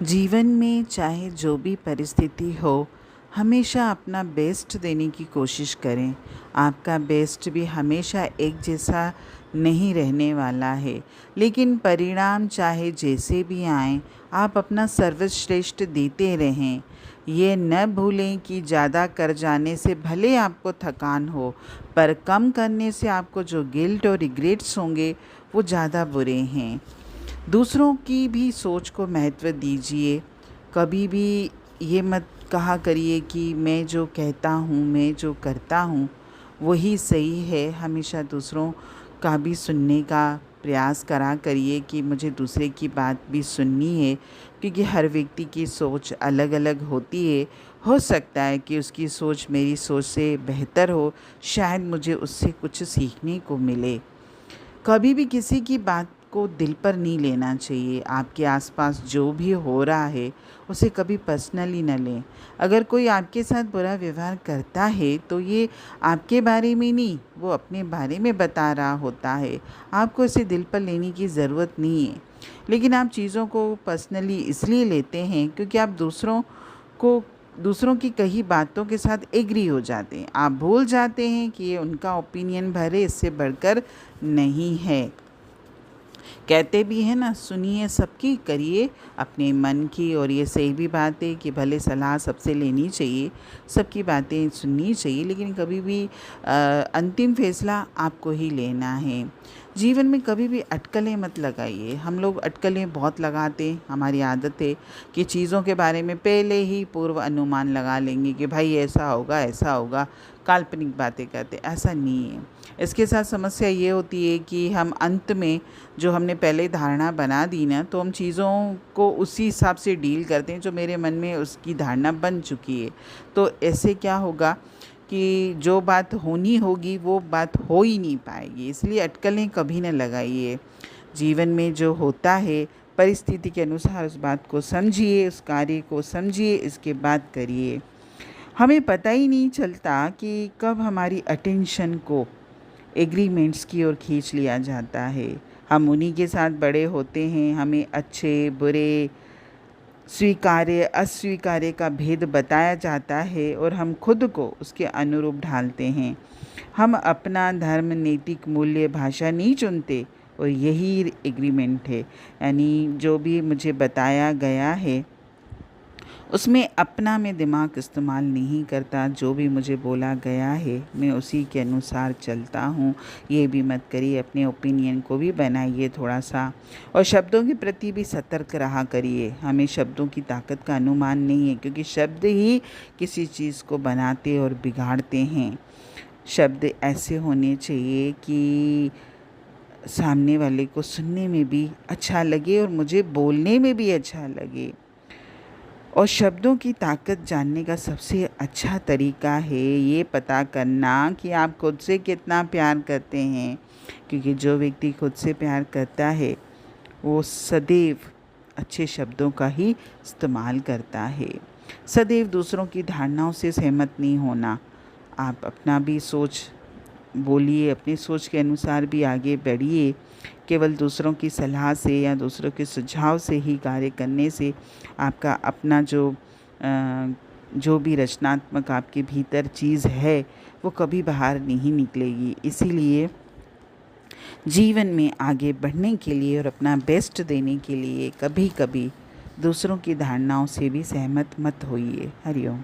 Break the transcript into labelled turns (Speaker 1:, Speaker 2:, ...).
Speaker 1: जीवन में चाहे जो भी परिस्थिति हो, हमेशा अपना बेस्ट देने की कोशिश करें। आपका बेस्ट भी हमेशा एक जैसा नहीं रहने वाला है, लेकिन परिणाम चाहे जैसे भी आएँ, आप अपना सर्वश्रेष्ठ देते रहें। ये न भूलें कि ज़्यादा कर जाने से भले आपको थकान हो, पर कम करने से आपको जो गिल्ट और रिग्रेट्स होंगे, वो ज़्यादा बुरे हैं। दूसरों की भी सोच को महत्व दीजिए। कभी भी ये मत कहा करिए कि मैं जो कहता हूँ, मैं जो करता हूँ, वही सही है। हमेशा दूसरों का भी सुनने का प्रयास करा करिए कि मुझे दूसरे की बात भी सुननी है, क्योंकि हर व्यक्ति की सोच अलग अलग होती है। हो सकता है कि उसकी सोच मेरी सोच से बेहतर हो, शायद मुझे उससे कुछ सीखने को मिले। कभी भी किसी की बात को दिल पर नहीं लेना चाहिए। आपके आसपास जो भी हो रहा है, उसे कभी पर्सनली न लें। अगर कोई आपके साथ बुरा व्यवहार करता है, तो ये आपके बारे में नहीं, वो अपने बारे में बता रहा होता है। आपको इसे दिल पर लेने की ज़रूरत नहीं है। लेकिन आप चीज़ों को पर्सनली इसलिए लेते हैं क्योंकि आप दूसरों की कही बातों के साथ एग्री हो जाते हैं। आप भूल जाते हैं कि ये उनका ओपिनियन भले इससे बढ़कर नहीं है। कहते भी हैं ना, सुनिए सबकी, करिए अपने मन की। और ये सही भी बात है कि भले सलाह सबसे लेनी चाहिए, सबकी बातें सुननी चाहिए, लेकिन कभी भी अंतिम फैसला आपको ही लेना है। जीवन में कभी भी अटकलें मत लगाइए। हम लोग अटकलें बहुत लगाते हैं। हमारी आदत है कि चीज़ों के बारे में पहले ही पूर्व अनुमान लगा लेंगे कि भाई ऐसा होगा, ऐसा होगा। काल्पनिक बातें करते, ऐसा नहीं है। इसके साथ समस्या ये होती है कि हम अंत में जो हमने पहले धारणा बना दी ना, तो हम चीज़ों को उसी हिसाब से डील करते हैं जो मेरे मन में उसकी धारणा बन चुकी है। तो ऐसे क्या होगा कि जो बात होनी होगी वो बात हो ही नहीं पाएगी। इसलिए अटकलें कभी न लगाइए। जीवन में जो होता है, परिस्थिति के अनुसार उस बात को समझिए, उस कार्य को समझिए, इसके बाद करिए। हमें पता ही नहीं चलता कि कब हमारी अटेंशन को एग्रीमेंट्स की ओर खींच लिया जाता है। हम उन्हीं के साथ बड़े होते हैं। हमें अच्छे, बुरे, स्वीकार्य, अस्वीकार्य का भेद बताया जाता है और हम खुद को उसके अनुरूप ढालते हैं। हम अपना धर्म, नैतिक मूल्य, भाषा नहीं चुनते, और यही एग्रीमेंट है। यानी जो भी मुझे बताया गया है, उसमें अपना मैं दिमाग इस्तेमाल नहीं करता। जो भी मुझे बोला गया है, मैं उसी के अनुसार चलता हूँ। ये भी मत करिए, अपने ओपिनियन को भी बनाइए थोड़ा सा, और शब्दों के प्रति भी सतर्क रहा करिए। हमें शब्दों की ताकत का अनुमान नहीं है, क्योंकि शब्द ही किसी चीज़ को बनाते और बिगाड़ते हैं। शब्द ऐसे होने चाहिए कि सामने वाले को सुनने में भी अच्छा लगे और मुझे बोलने में भी अच्छा लगे। और शब्दों की ताकत जानने का सबसे अच्छा तरीका है ये पता करना कि आप खुद से कितना प्यार करते हैं। क्योंकि जो व्यक्ति खुद से प्यार करता है, वो सदैव अच्छे शब्दों का ही इस्तेमाल करता है। सदैव दूसरों की धारणाओं से सहमत नहीं होना। आप अपना भी सोच बोलिए, अपनी सोच के अनुसार भी आगे बढ़िए। केवल दूसरों की सलाह से या दूसरों के सुझाव से ही कार्य करने से आपका अपना जो भी रचनात्मक आपके भीतर चीज़ है, वो कभी बाहर नहीं निकलेगी। इसीलिए जीवन में आगे बढ़ने के लिए और अपना बेस्ट देने के लिए कभी कभी दूसरों की धारणाओं से भी सहमत मत होइए। हरि ओम।